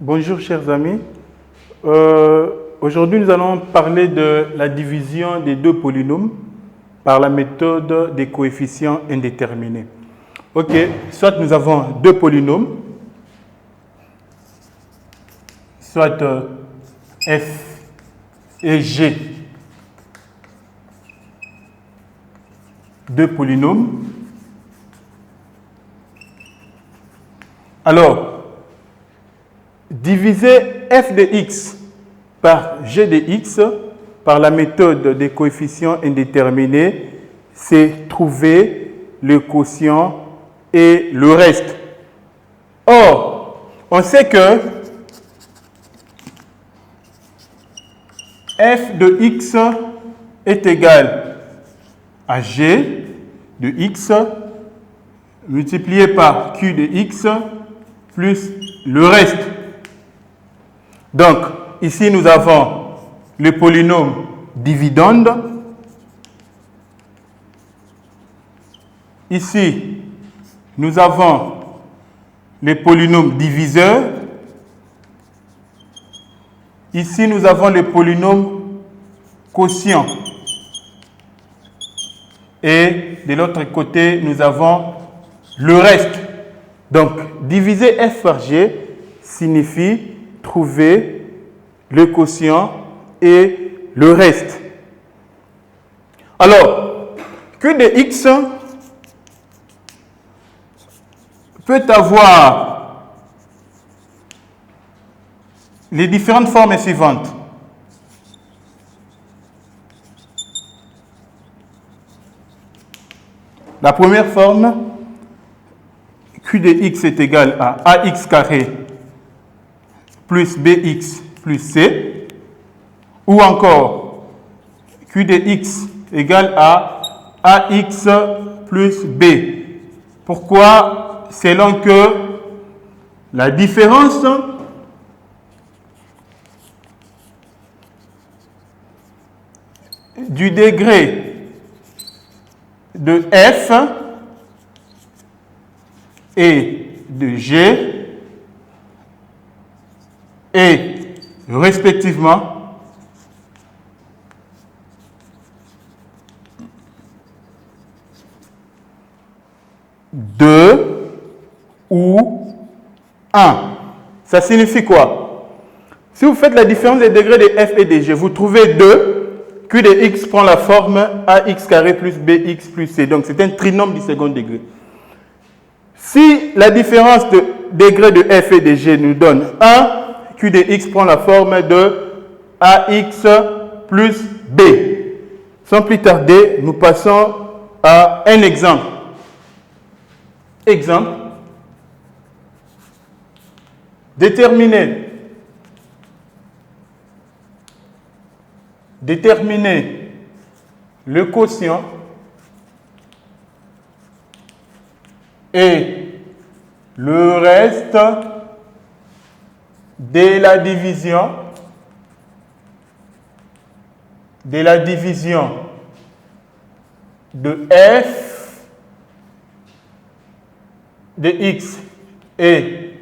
Bonjour chers amis. Aujourd'hui nous allons parler de la division des deux polynômes par la méthode des coefficients indéterminés. Ok, soit nous avons deux polynômes, soit f et g, deux polynômes. Alors, diviser f de x par g de x par la méthode des coefficients indéterminés, c'est trouver le quotient et le reste. Or, on sait que f de x est égal à g de x multiplié par q de x plus le reste. Donc, ici nous avons le polynôme dividende. Ici, nous avons le polynôme diviseur. Ici, nous avons le polynôme quotient. Et de l'autre côté, nous avons le reste. Donc, diviser f par g signifie trouver le quotient et le reste. Alors, q de x peut avoir les différentes formes suivantes. La première forme, q de x est égal à ax carré plus bx plus c, ou encore q de x égale à ax plus b. Pourquoi? Selon que la différence du degré de f et de g est respectivement deux ou 1. Ça signifie quoi? Si vous faites la différence des degrés de f et de g, vous trouvez 2, q de x prend la forme ax carré plus bx plus c. Donc c'est un trinôme du second degré. Si la différence de degré de f et de g nous donne 1, q de x prend la forme de ax plus b. Sans plus tarder, nous passons à un exemple. Exemple. Déterminer le quotient et le reste de la division de f de x et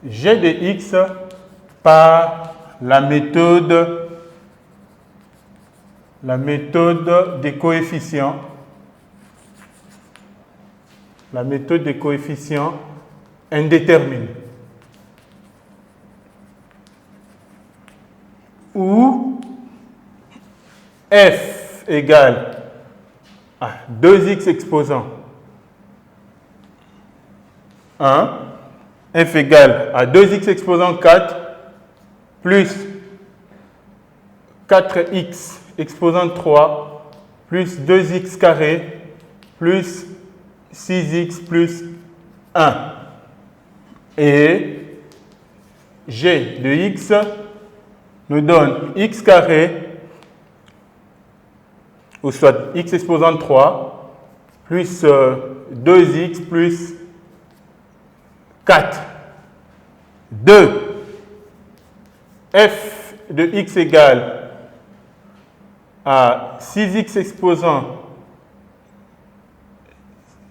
g de x par la méthode des coefficients. La méthode des coefficients indéterminés. Où f égale à 2x exposant 1, f égale à 2x exposant 4 plus 4x exposant 3 plus 2x carré plus 6x plus 1. Et g de x nous donne x carré, ou soit x exposant 3, plus 2x plus 4. 2. F de x égale à 6x exposant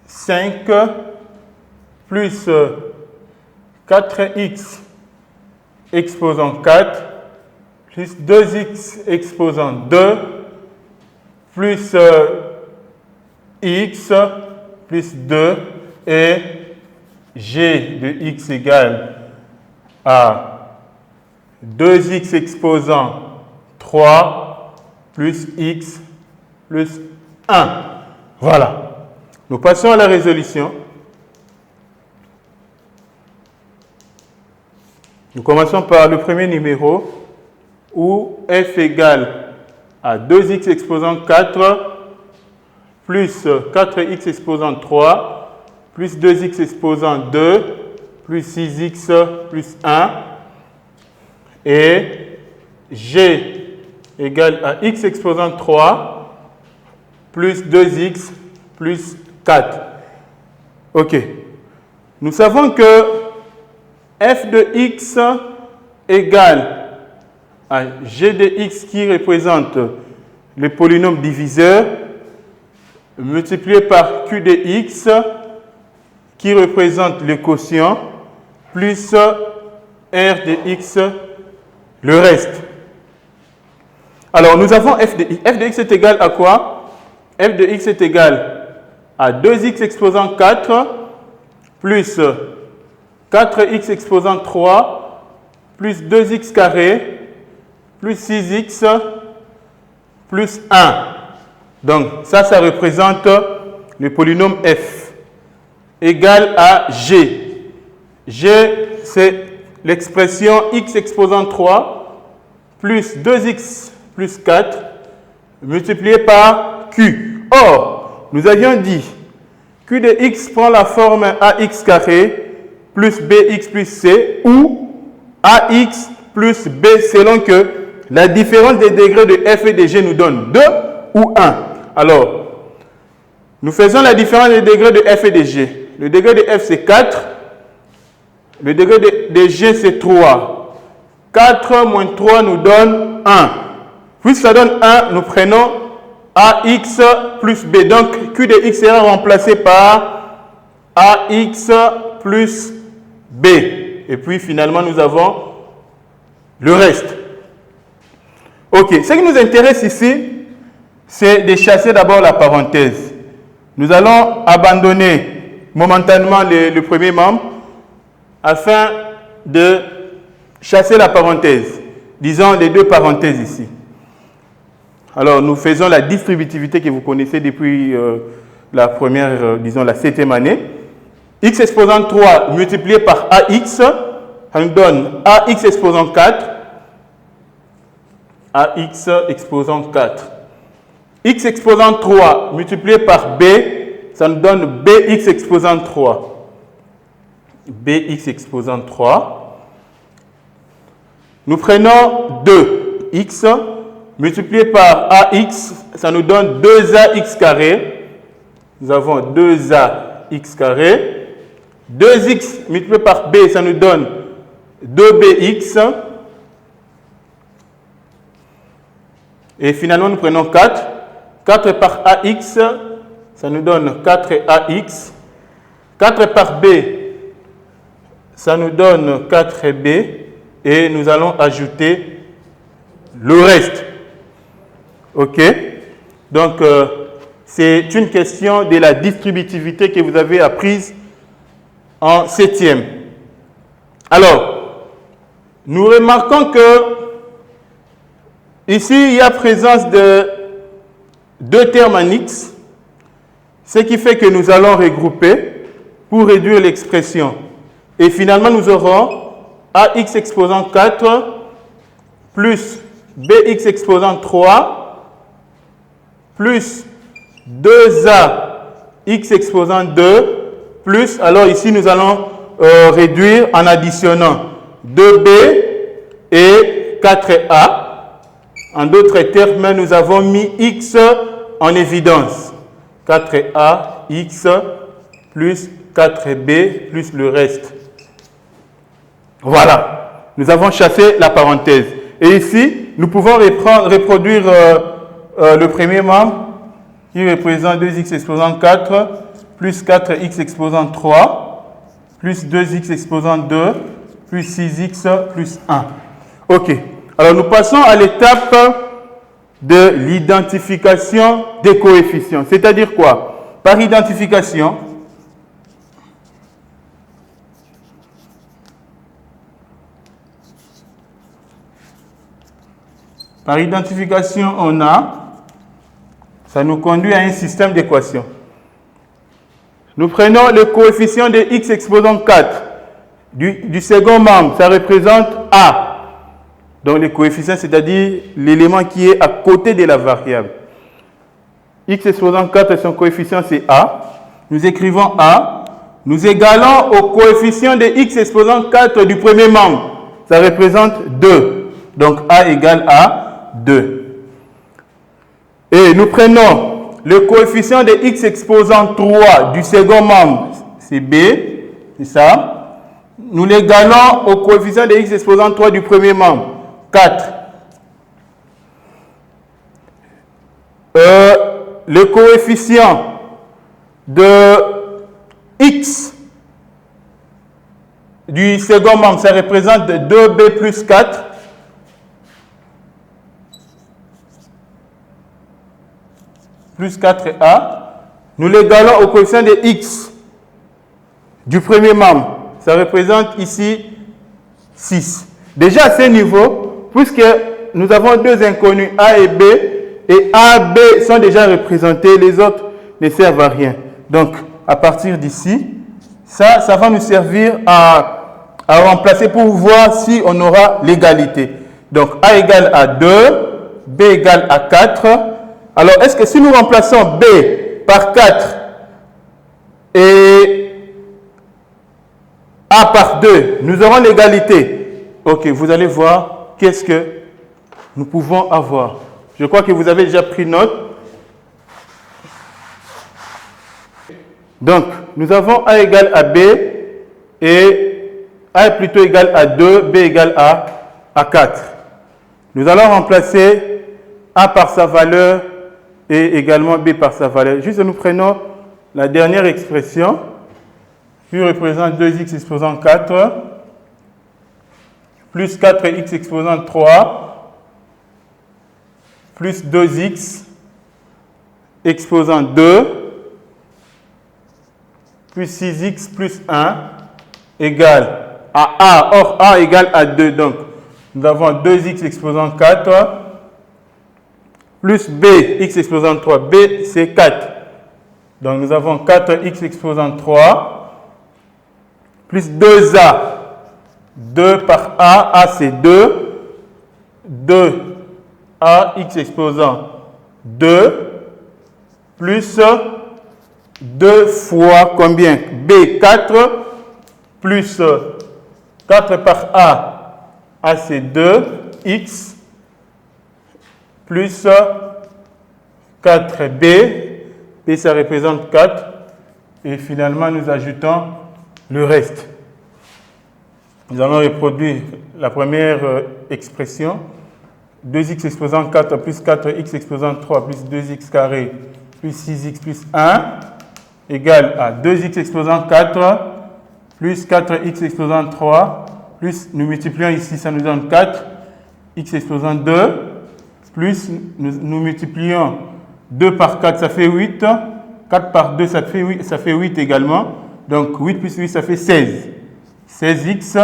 5 plus 4x exposant 4 plus 2x exposant 2 plus x plus 2 et g de x égale à 2x exposant 3 plus x plus 1. Voilà. Nous passons à la résolution. Nous commençons par le premier numéro où f égale à 2x exposant 4 plus 4x exposant 3 plus 2x exposant 2 plus 6x plus 1 et g égale à x exposant 3 plus 2x plus 4. OK. Nous savons que f de x égale à g de x qui représente le polynôme diviseur multiplié par q de x qui représente le quotient plus r de x le reste. Alors nous avons f de x. F de x est égal à quoi? F de x est égal à 2x exposant 4 plus 4x exposant 3 plus 2x carré plus 6x plus 1. Donc, ça représente le polynôme f égal à g. G, c'est l'expression x exposant 3 plus 2x plus 4 multiplié par q. Or, nous avions dit q de x prend la forme ax carré plus bx plus c ou ax plus b selon que la différence des degrés de f et de g nous donne 2 ou 1. Alors, nous faisons la différence des degrés de f et de g. Le degré de f c'est 4, le degré de g c'est 3. 4 moins 3 nous donne 1. Puisque ça donne 1, nous prenons ax plus b. Donc, q de x sera remplacé par ax plus b. Et puis finalement, nous avons le reste. Ok, ce qui nous intéresse ici, c'est de chasser d'abord la parenthèse. Nous allons abandonner momentanément le premier membre afin de chasser la parenthèse. Disons les deux parenthèses ici. Alors, nous faisons la distributivité que vous connaissez depuis la première, disons la 7e année. X exposant 3 multiplié par AX, ça nous donne AX exposant 4. AX exposant 4. X exposant 3 multiplié par B, ça nous donne BX exposant 3. BX exposant 3. Nous prenons 2x multiplié par AX, ça nous donne 2AX carré. Nous avons 2AX carré. 2x multiplié par b, ça nous donne 2bx. Et finalement, nous prenons 4. 4 par ax, ça nous donne 4ax. 4 par b, ça nous donne 4b. Et nous allons ajouter le reste. OK? Donc, c'est une question de la distributivité que vous avez apprise en 7e. Alors, nous remarquons que ici, il y a présence de deux termes en x, ce qui fait que nous allons regrouper pour réduire l'expression. Et finalement, nous aurons ax exposant 4 plus bx exposant 3 plus 2ax exposant 2 plus, alors ici nous allons réduire en additionnant 2b et 4a. En d'autres termes, nous avons mis x en évidence. 4ax plus 4b plus le reste. Voilà, nous avons chassé la parenthèse. Et ici, nous pouvons reproduire le premier membre qui représente 2x exposant 4 plus 4x exposant 3 plus 2x exposant 2 plus 6x plus 1. OK. Alors, nous passons à l'étape de l'identification des coefficients. C'est-à-dire quoi? Par identification, on a, ça nous conduit à un système d'équations. Nous prenons le coefficient de x exposant 4 du second membre, ça représente a. Donc le coefficient, c'est-à-dire l'élément qui est à côté de la variable. X exposant 4 et son coefficient c'est a. Nous écrivons a. Nous égalons au coefficient de x exposant 4 du premier membre. Ça représente 2. Donc a égale à 2. Et nous prenons le coefficient de x exposant 3 du second membre. C'est b. C'est ça. Nous l'égalons au coefficient de x exposant 3 du premier membre. 4. Le coefficient de x du second membre, ça représente 2b plus 4. Plus 4a. Nous l'égalons au coefficient de x du premier membre. Ça représente ici 6. Déjà à ce niveau, puisque nous avons deux inconnus A et B, et A, B sont déjà représentés, les autres ne servent à rien. Donc, à partir d'ici, ça va nous servir à remplacer pour voir si on aura l'égalité. Donc, A égale à 2, B égale à 4. Alors, est-ce que si nous remplaçons B par 4 et A par 2, nous aurons l'égalité? Ok, vous allez voir qu'est-ce que nous pouvons avoir. Je crois que vous avez déjà pris note. Donc, nous avons A égale à B et A est plutôt égal à 2, B égale à 4. Nous allons remplacer A par sa valeur et également B par sa valeur. Juste nous prenons la dernière expression qui représente 2x exposant 4 plus 4x exposant 3 plus 2x exposant 2 plus 6x plus 1 égale à A. Or, A égale à 2. Donc, nous avons 2x exposant 4 plus B, x exposant 3. B, c'est 4. Donc, nous avons 4x exposant 3 plus 2A. 2 par A, A c'est 2. 2A, x exposant 2 plus 2 fois combien? B, 4 plus 4 par A, A c'est 2, x plus 4B, B ça représente 4, et finalement nous ajoutons le reste. Nous allons reproduire la première expression, 2x exposant 4 plus 4x exposant 3 plus 2x carré plus 6x plus 1 égale à 2x exposant 4 plus 4x exposant 3 plus, nous multiplions ici, ça nous donne 4, x exposant 2, plus nous multiplions 2 par 4, ça fait 8, 4 par 2, ça fait 8 également, donc 8 plus 8, ça fait 16. 16x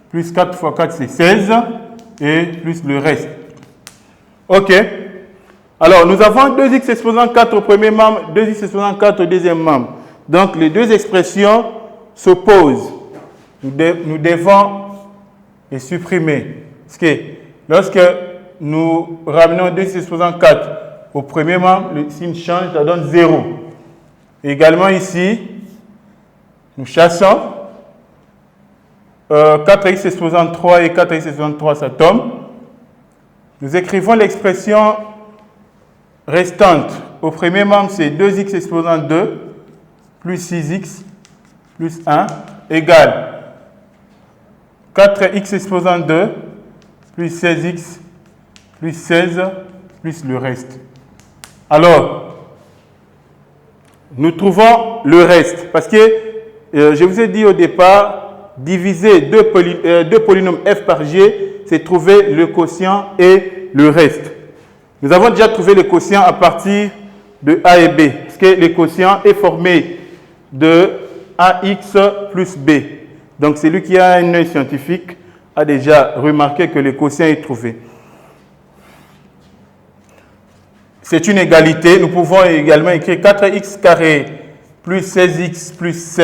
plus 4 fois 4, c'est 16, et plus le reste. OK. Alors, nous avons 2x exposant 4 au premier membre, 2x exposant 4 au deuxième membre. Donc, les deux expressions s'opposent. Nous devons les supprimer. Parce que lorsque nous ramenons 2x exposant 4 au premier membre, le signe change, ça donne 0. Également ici, nous chassons 4x exposant 3 et 4x exposant 3, ça tombe. Nous écrivons l'expression restante. Au premier membre, c'est 2x exposant 2 plus 6x plus 1 égale 4x exposant 2 plus 16x plus 16 plus le reste. Alors, nous trouvons le reste parce que je vous ai dit au départ, diviser deux polynômes f par g, c'est trouver le quotient et le reste. Nous avons déjà trouvé le quotient à partir de a et b, parce que le quotient est formé de ax plus b. Donc celui qui a un œil scientifique a déjà remarqué que le quotient est trouvé. C'est une égalité. Nous pouvons également écrire 4x carré plus 16x plus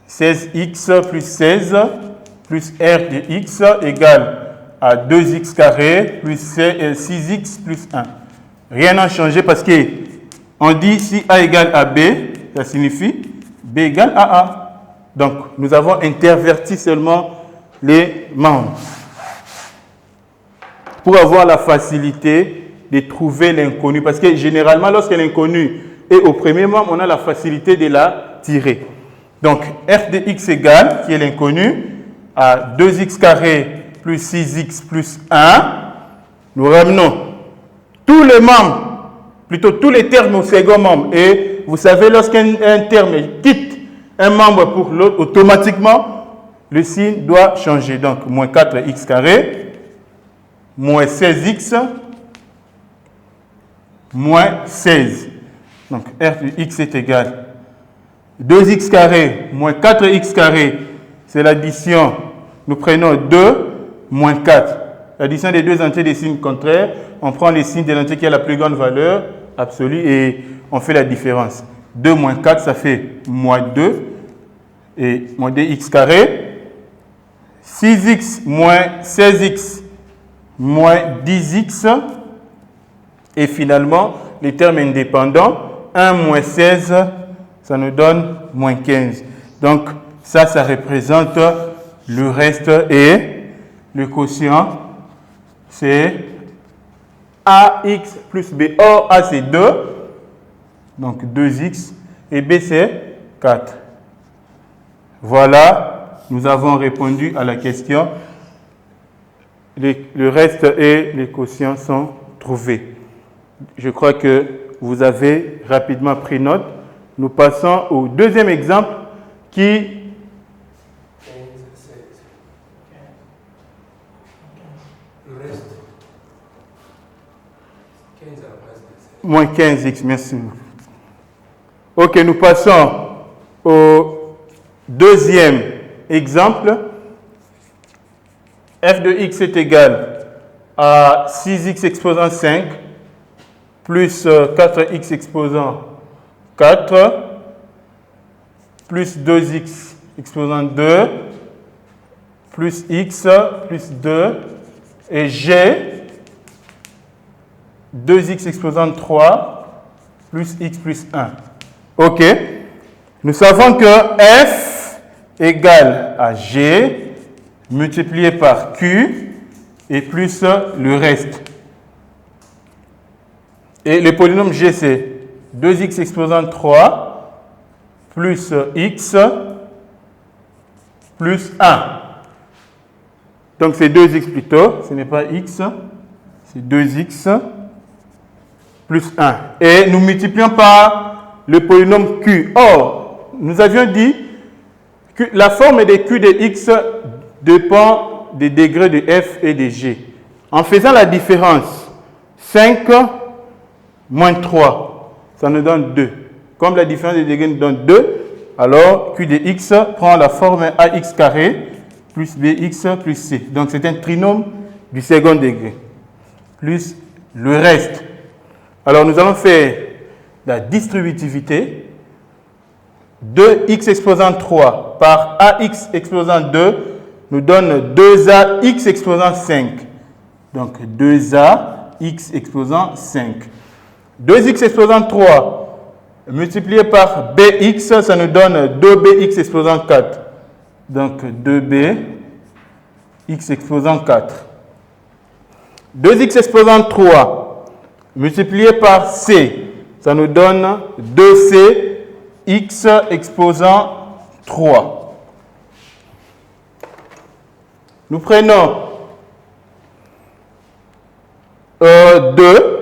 16x plus 16 plus r de x égale à 2x carré plus 6x plus 1. Rien n'a changé parce qu'on dit si a égale à b, ça signifie b égale à a. Donc nous avons interverti seulement les membres pour avoir la facilité de trouver l'inconnu. Parce que généralement, lorsque l'inconnu est au premier membre, on a la facilité de la tirer. Donc, f de x égale, qui est l'inconnu, à 2x carré plus 6x plus 1. Nous ramenons tous les membres, plutôt tous les termes au second membre. Et vous savez, lorsqu'un terme quitte un membre pour l'autre, automatiquement, le signe doit changer. Donc, moins 4x carré, moins 16x, moins 16. Donc, r de x est égal 2x carré moins 4x carré, c'est l'addition. Nous prenons 2 moins 4. L'addition des deux entiers des signes contraires, on prend les signes de l'entier qui a la plus grande valeur absolue et on fait la différence. 2 moins 4, ça fait moins 2 et moins 2x carré. 6x moins 16x moins 10x. Et finalement, les termes indépendants, 1 moins 16, ça nous donne moins 15. Donc, ça représente le reste et le quotient, c'est ax plus b. Or, a c'est 2, donc 2x, et b c'est 4. Voilà, nous avons répondu à la question. Le reste et les quotients sont trouvés. Je crois que vous avez rapidement pris note. Nous passons au deuxième exemple qui... Le reste. 15 à la place de 7. Moins 15x, merci. Ok, nous passons au deuxième exemple. F de x est égal à 6x exposant 5 plus 4x exposant 4 plus 2x exposant 2 plus x plus 2 et g 2x exposant 3 plus x plus 1. Ok. Nous savons que f égale à g multiplié par q et plus le reste. Et le polynôme g, c'est 2x exposant 3 plus x plus 1. Donc c'est 2x plutôt, ce n'est pas x, c'est 2x plus 1. Et nous multiplions par le polynôme q. Or, nous avions dit que la forme de q de x dépend des degrés de f et de g. En faisant la différence, 5 moins 3, ça nous donne 2. Comme la différence des degrés nous donne 2, alors q de x prend la forme ax carré plus bx plus c. Donc c'est un trinôme du second degré, plus le reste. Alors nous allons faire la distributivité. 2x exposant 3 par ax exposant 2 nous donne 2ax exposant 5. Donc 2ax exposant 5. 2x exposant 3 multiplié par bx, ça nous donne 2bx exposant 4. Donc 2b x exposant 4. 2x exposant 3 multiplié par c, ça nous donne 2c x exposant 3. Nous prenons 2.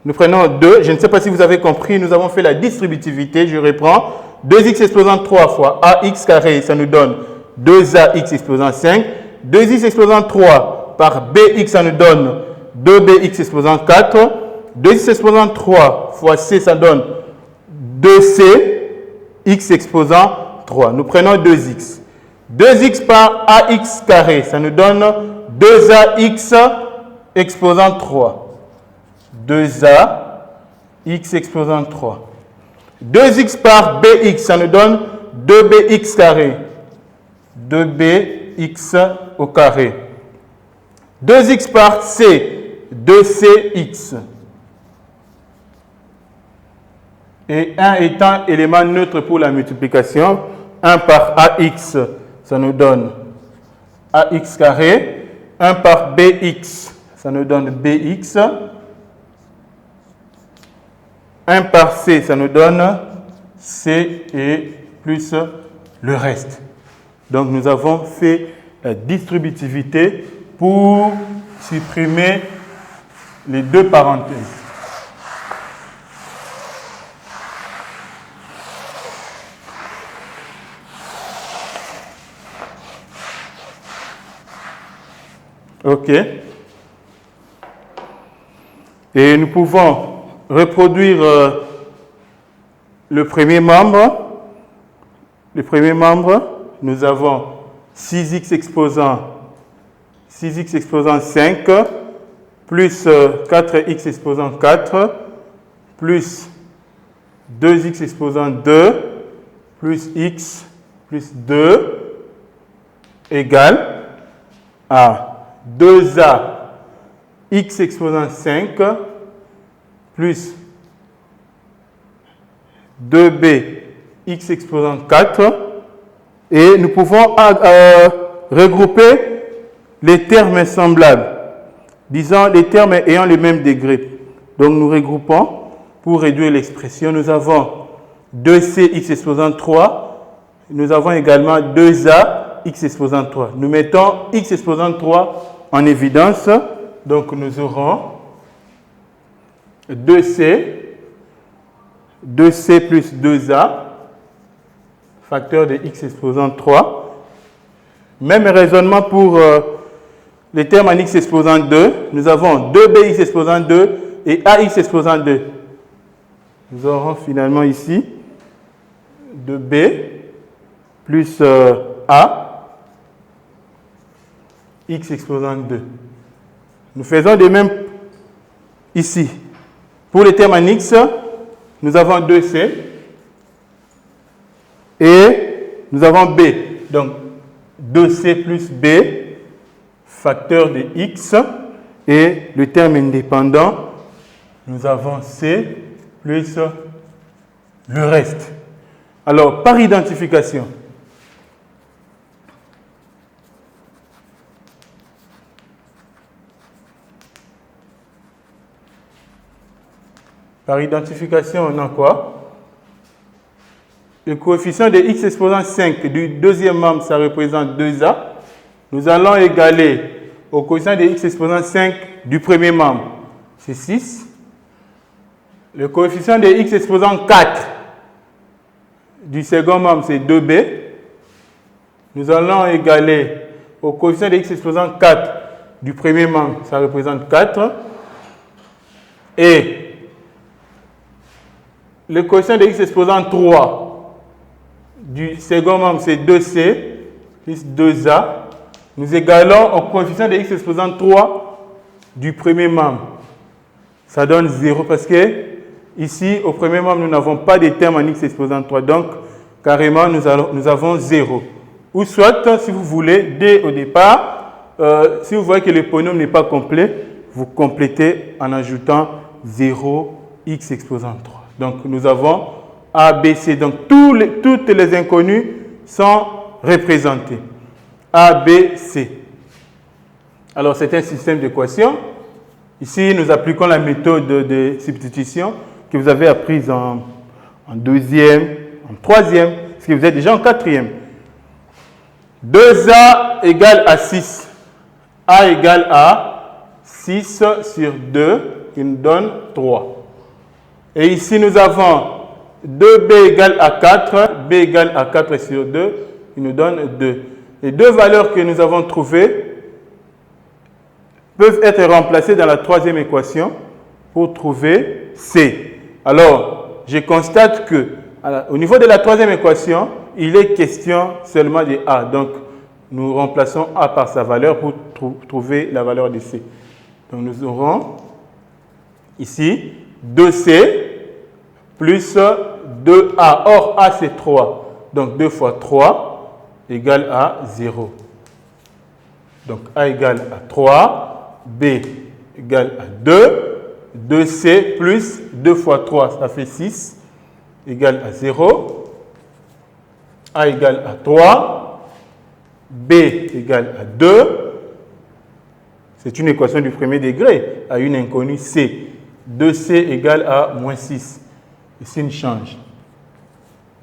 Nous prenons 2. Je ne sais pas si vous avez compris, nous avons fait la distributivité. Je reprends. 2x exposant 3 fois ax carré, ça nous donne 2ax exposant 5. 2x exposant 3 par bx, ça nous donne 2bx exposant 4. 2x exposant 3 fois c, ça donne 2c, x exposant 3. Nous prenons 2x. 2x par ax carré, ça nous donne 2ax exposant 3. 2ax exposant 3. 2x par bx, ça nous donne 2bx carré. 2bx au carré. 2x par c, 2cx. Et 1 étant élément neutre pour la multiplication, 1 par ax, ça nous donne ax carré. 1 par bx, ça nous donne bx. 1 par c, ça nous donne c et plus le reste. Donc nous avons fait la distributivité pour supprimer les deux parenthèses. OK. Et nous pouvons reproduire le premier membre. Le premier membre, nous avons 6x exposant 5 plus 4x exposant 4 plus 2x exposant 2 plus x plus 2 égale à 2a x exposant 5 plus 2b x exposant 4 et nous pouvons regrouper les termes semblables, disons les termes ayant le même degré. Donc nous regroupons pour réduire l'expression. Nous avons 2c x exposant 3, nous avons également 2a x exposant 3. Nous mettons x exposant 3 en évidence, donc nous aurons 2c plus 2a, facteur de x exposant 3. Même raisonnement pour les termes en x exposant 2. Nous avons 2bx exposant 2 et ax exposant 2. Nous aurons finalement ici 2b plus a x exposant 2. Nous faisons de même ici. Pour les termes en x, nous avons 2c et nous avons b. Donc 2c plus b, facteur de x, et le terme indépendant, nous avons c plus le reste. Alors, par identification, on a quoi? Le coefficient de x exposant 5 du deuxième membre, ça représente 2a. Nous allons égaler au coefficient de x exposant 5 du premier membre, c'est 6. Le coefficient de x exposant 4 du second membre, c'est 2b. Nous allons égaler au coefficient de x exposant 4 du premier membre, ça représente 4. Et le coefficient de x exposant 3 du second membre, c'est 2c plus 2a. Nous égalons au coefficient de x exposant 3 du premier membre. Ça donne 0 parce que ici, au premier membre, nous n'avons pas de terme en x exposant 3. Donc, carrément, nous avons 0. Ou soit, si vous voulez, dès au départ, si vous voyez que le polynôme n'est pas complet, vous complétez en ajoutant 0 x exposant 3. Donc, nous avons A, B, C. Donc, toutes les inconnues sont représentées. A, B, C. Alors, c'est un système d'équations. Ici, nous appliquons la méthode de substitution que vous avez apprise en deuxième, en troisième, parce que vous êtes déjà en quatrième. 2A égale à 6. A égale à 6 sur 2, qui nous donne 3. Et ici, nous avons 2b égale à 4, b égale à 4 sur 2, il nous donne 2. Les deux valeurs que nous avons trouvées peuvent être remplacées dans la troisième équation pour trouver c. Alors, je constate que au niveau de la troisième équation, il est question seulement de a. Donc, nous remplaçons a par sa valeur pour trouver la valeur de c. Donc, nous aurons ici 2c plus 2a. Or, a c'est 3. Donc, 2 fois 3 égale à 0. Donc, a égale à 3, b égale à 2, 2c plus 2 fois 3, ça fait 6, égale à 0. A égale à 3, b égale à 2. C'est une équation du premier degré à une inconnue c. 2c égale à moins 6. Le signe change.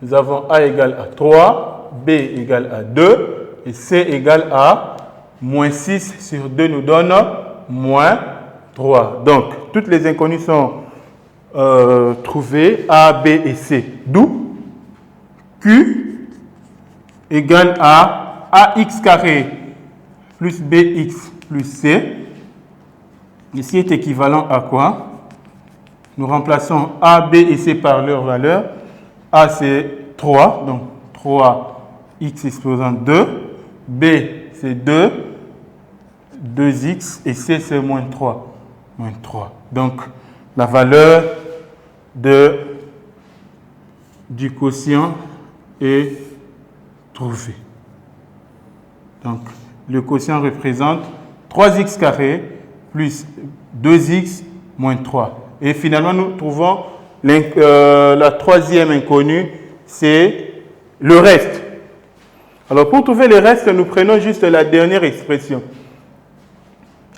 Nous avons a égale à 3, b égale à 2 et c égale à moins 6 sur 2 nous donne moins 3. Donc, toutes les inconnues sont trouvées, a, b et c. D'où q égale à ax carré plus bx plus c. Ici est équivalent à quoi? Nous remplaçons a, b et c par leur valeur. A c'est 3, donc 3x exposant 2. B c'est 2, 2x et c c'est moins 3. Moins 3. Donc la valeur du quotient est trouvée. Donc le quotient représente 3x carré plus 2x moins 3. Et finalement, nous trouvons la troisième inconnue, c'est le reste. Alors, pour trouver le reste, nous prenons juste la dernière expression.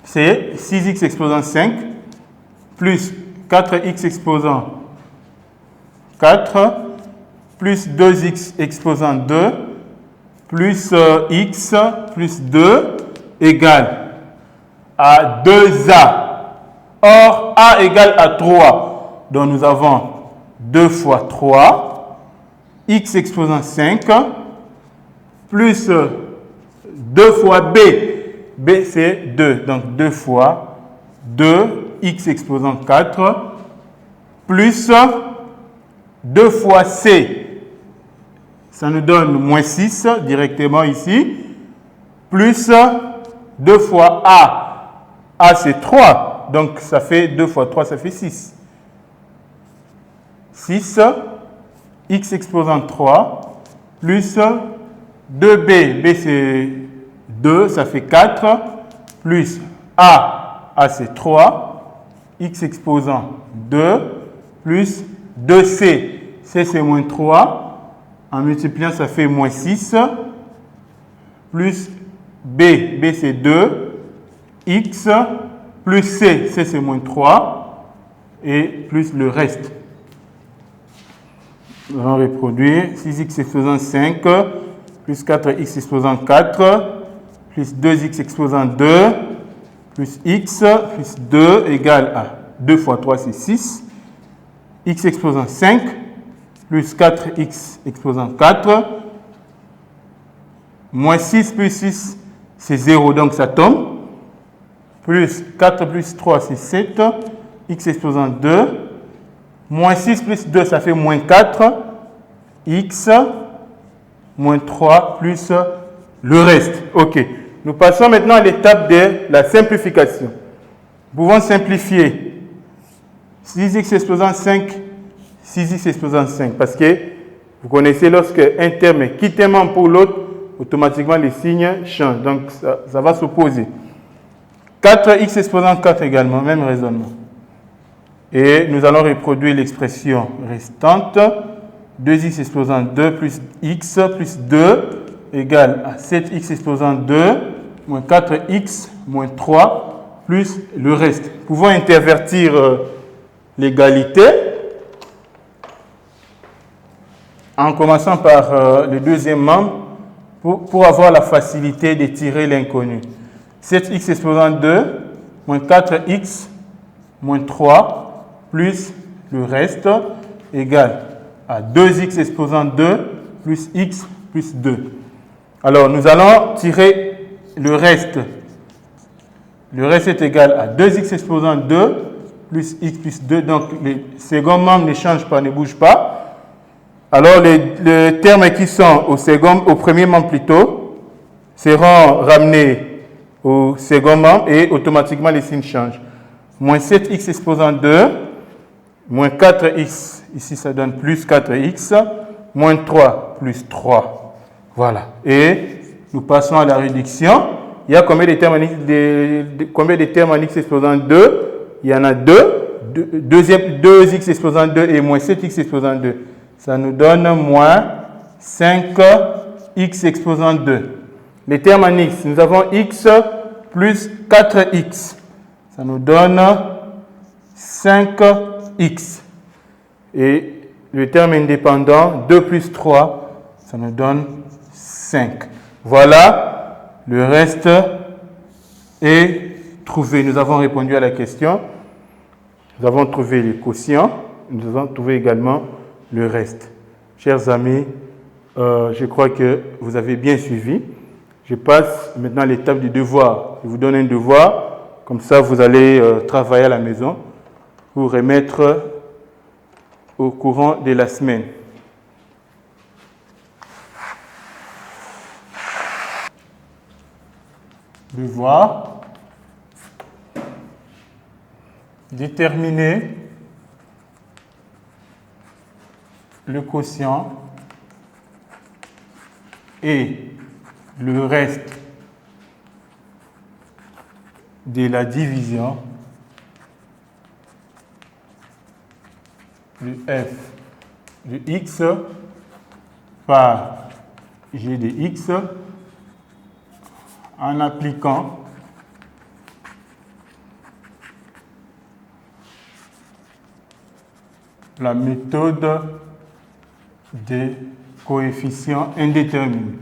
C'est 6x exposant 5 plus 4x exposant 4 plus 2x exposant 2 plus x plus 2 égale à 2a. Or, a égale à 3. Donc, nous avons 2 fois 3, x exposant 5, plus 2 fois b. B, c'est 2. Donc, 2 fois 2, x exposant 4, plus 2 fois c. Ça nous donne moins 6 directement ici, plus 2 fois a. A, c'est 3. Donc, ça fait 2 fois 3, ça fait 6. 6, x exposant 3, plus 2b. B, c'est 2, ça fait 4, plus a. A, c'est 3. X exposant 2, plus 2c. C, c'est moins 3. En multipliant, ça fait moins 6. Plus b. B, c'est 2. X plus c, c c'est moins 3, et plus le reste. Nous allons reproduire 6x exposant 5, plus 4x exposant 4, plus 2x exposant 2, plus x, plus 2 égale à 2 fois 3, c'est 6. X exposant 5, plus 4x exposant 4, moins 6 plus 6, c'est 0, donc ça tombe. Plus 4 plus 3, c'est 7. X exposant 2. Moins 6 plus 2, ça fait moins 4. X, moins 3 plus le reste. OK. Nous passons maintenant à l'étape de la simplification. Nous pouvons simplifier 6x exposant 5, 6x exposant 5. Parce que vous connaissez, lorsque un terme quitte un membre pour l'autre, automatiquement les signes changent. Donc ça va s'opposer. 4x exposant 4 également, même raisonnement. Et nous allons reproduire l'expression restante. 2x exposant 2 plus x plus 2 égale à 7x exposant 2 moins 4x moins 3 plus le reste. Nous pouvons intervertir l'égalité en commençant par le deuxième membre pour avoir la facilité de tirer l'inconnu. 7x exposant 2 moins 4x moins 3 plus le reste égale à 2x exposant 2 plus x plus 2. Alors, nous allons tirer le reste. Le reste est égal à 2x exposant 2 plus x plus 2. Donc, les seconds membres ne changent pas, ne bougent pas. Alors, les termes qui sont au premier membre plutôt seront ramenés au second membre et automatiquement les signes changent. Moins 7x exposant 2, moins 4x, ici ça donne plus 4x, moins 3 plus 3. Voilà. Et nous passons à la réduction. Il y a combien de termes en x exposant 2? Il y en a 2. 2x exposant 2 et moins 7x exposant 2. Ça nous donne moins 5x exposant 2. Les termes en x, nous avons x plus 4x. Ça nous donne 5x. Et le terme indépendant, 2 plus 3, ça nous donne 5. Voilà, le reste est trouvé. Nous avons répondu à la question. Nous avons trouvé les quotients. Nous avons trouvé également le reste. Chers amis, je crois que vous avez bien suivi. Je passe maintenant à l'étape du devoir. Je vous donne un devoir. Comme ça, vous allez travailler à la maison pour remettre au courant de la semaine. Devoir. Déterminer le quotient et le reste de la division de f de x par g de x en appliquant la méthode des coefficients indéterminés.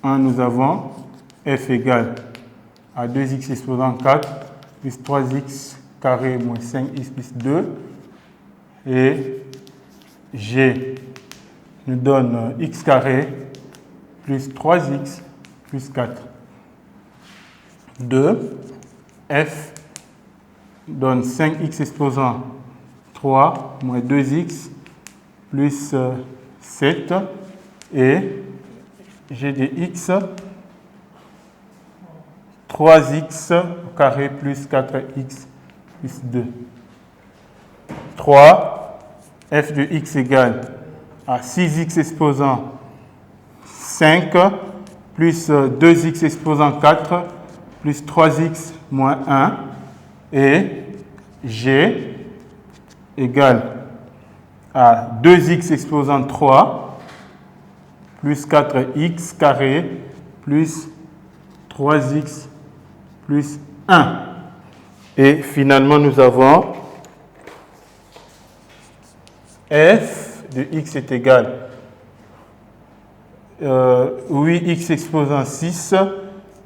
Nous avons f égale à 2x exposant 4 plus 3x carré moins 5x plus 2 et g nous donne x carré plus 3x plus 4. 2, f donne 5x exposant 3 moins 2x plus 7 et g de x 3x au carré plus 4x plus 2. 3, f de x égale à 6x exposant 5 plus 2x exposant 4 plus 3x moins 1 et g égale à 2x exposant 3 plus 4x carré plus 3x plus 1. Et finalement, nous avons f de x est égal à 8x exposant 6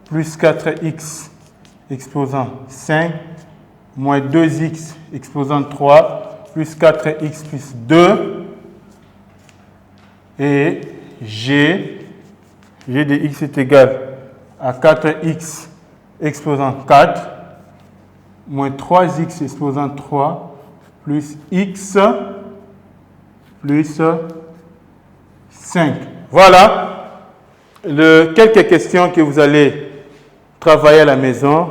plus 4x exposant 5 moins 2x exposant 3 plus 4x plus 2 et g de x est égal à 4x exposant 4 moins 3x exposant 3 plus x plus 5. Voilà quelques questions que vous allez travailler à la maison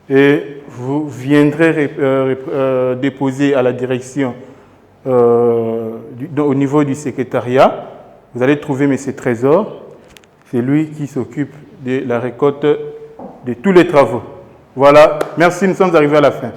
et vous viendrez déposer à la direction au niveau du secrétariat. Vous allez trouver M. Trésor, c'est lui qui s'occupe de la récolte de tous les travaux. Voilà, merci, nous sommes arrivés à la fin.